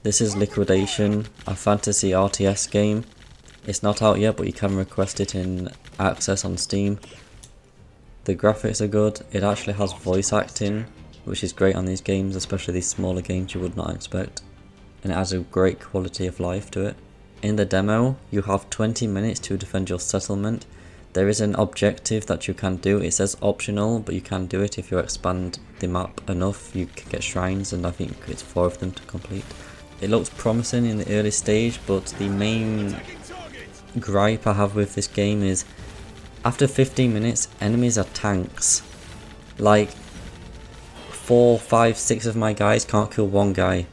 This is Liquidation, a fantasy RTS game. It's not out yet, but you can request it in access on Steam. The graphics are good. It actually has voice acting, which is great on these games, especially these smaller games you would not expect. And it has a great quality of life to it. In the demo, you have 20 minutes to defend your settlement. There is an objective that you can do. It says optional, but you can do it if you expand the map enough. You can get shrines, and I think it's 4 of them to complete. It looks promising in the early stage, but the main gripe I have with this game is after 15 minutes, enemies are tanks. Like 4, 5, 6 of my guys can't kill one guy.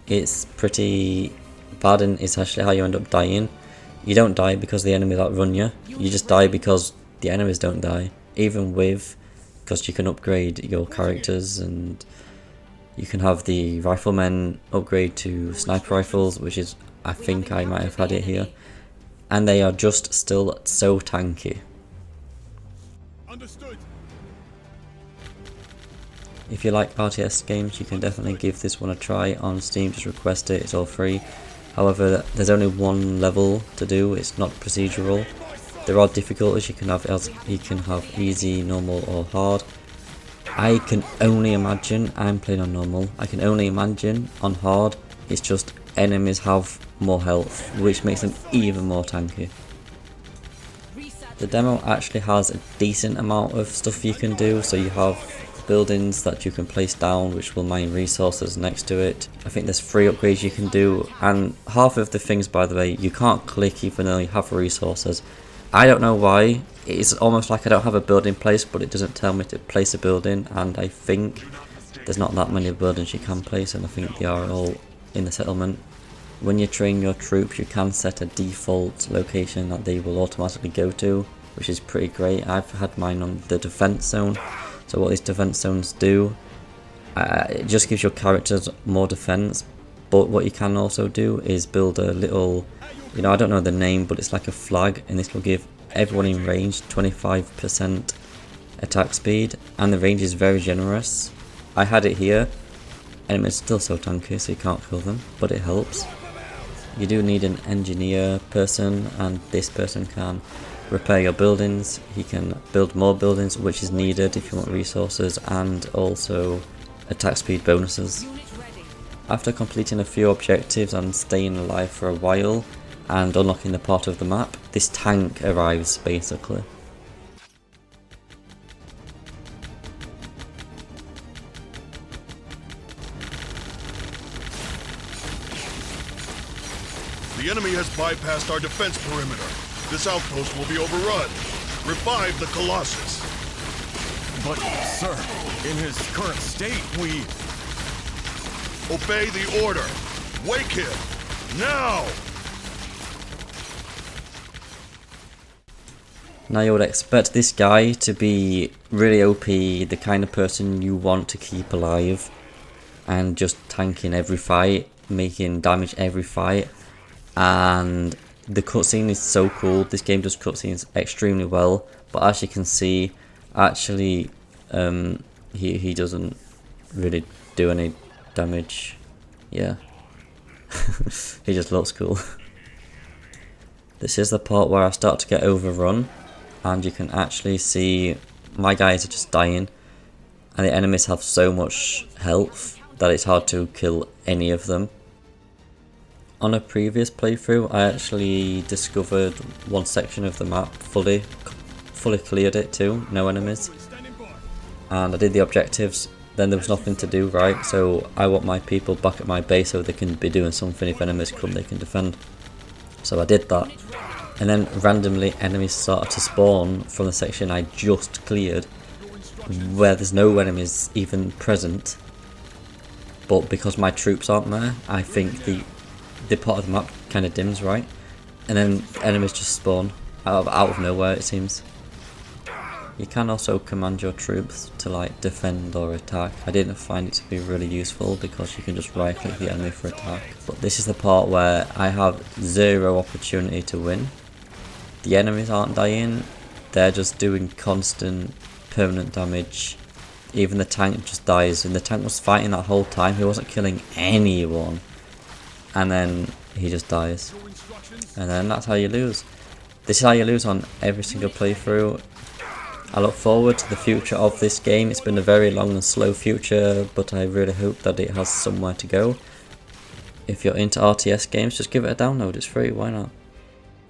It's pretty bad, and it's actually how you end up dying. You don't die because the enemies outrun you. You just die because the enemies don't die. Even with, because you can upgrade your characters, and you can have the riflemen upgrade to sniper rifles, which is, I think I might have had it here. And they are just still so tanky. Understood. If you like RTS games, you can definitely give this one a try on Steam. Just request it, it's all free. However, there's only one level to do, it's not procedural. There are difficulties, you can have easy, normal or hard. I can only imagine, I'm playing on normal, I can only imagine on hard, it's just enemies have more health, which makes them even more tanky. The demo actually has a decent amount of stuff you can do, so you have buildings that you can place down which will mine resources next to it. I think there's 3 upgrades you can do, and half of the things, by the way, you can't click even though you have resources. I don't know why. It's almost like I don't have a building place, but it doesn't tell me to place a building, and I think there's not that many buildings you can place, and I think they are all in the settlement. When you train your troops, you can set a default location that they will automatically go to, which is pretty great. I've had mine on the defense zone. So what these defense zones do, it just gives your characters more defense, but what you can also do is build a little, I don't know the name, but it's like a flag, and this will give everyone in range 25% attack speed, and the range is very generous. I had it here, and it's still so tanky, so you can't kill them, but it helps. You do need an engineer person, and this person can repair your buildings. He can build more buildings, which is needed if you want resources, and also attack speed bonuses. After completing a few objectives and staying alive for a while and unlocking the part of the map, this tank arrives basically. The enemy has bypassed our defense perimeter. This outpost will be overrun. Revive the Colossus. But, sir, in his current state, we... Obey the order. Wake him. Now! Now you would expect this guy to be really OP, the kind of person you want to keep alive, and just tanking every fight, making damage every fight, and the cutscene is so cool. This game does cutscenes extremely well, but as you can see, actually he doesn't really do any damage. Yeah. He just looks cool. This is the part where I start to get overrun, and you can actually see my guys are just dying, and the enemies have so much health that it's hard to kill any of them. On a previous playthrough, I actually discovered one section of the map, fully cleared it too, no enemies, and I did the objectives. Then there was nothing to do, right? So I want my people back at my base so they can be doing something. If enemies come, they can defend. So I did that, and then randomly enemies started to spawn from the section I just cleared, where there's no enemies even present. But because my troops aren't there, I think the part of the map kind of dims, right? And then enemies just spawn out of nowhere, it seems. You can also command your troops to like defend or attack. I didn't find it to be really useful because you can just right click the enemy for attack. But this is the part where I have zero opportunity to win. The enemies aren't dying, they're just doing constant permanent damage. Even the tank just dies, and the tank was fighting that whole time. He wasn't killing anyone. and then he just dies, and then that's how you lose. This is how you lose on every single playthrough. I look forward to the future of this game. It's been a very long and slow future, but I really hope that it has somewhere to go. If you're into RTS games, just give it a download, it's free, why not?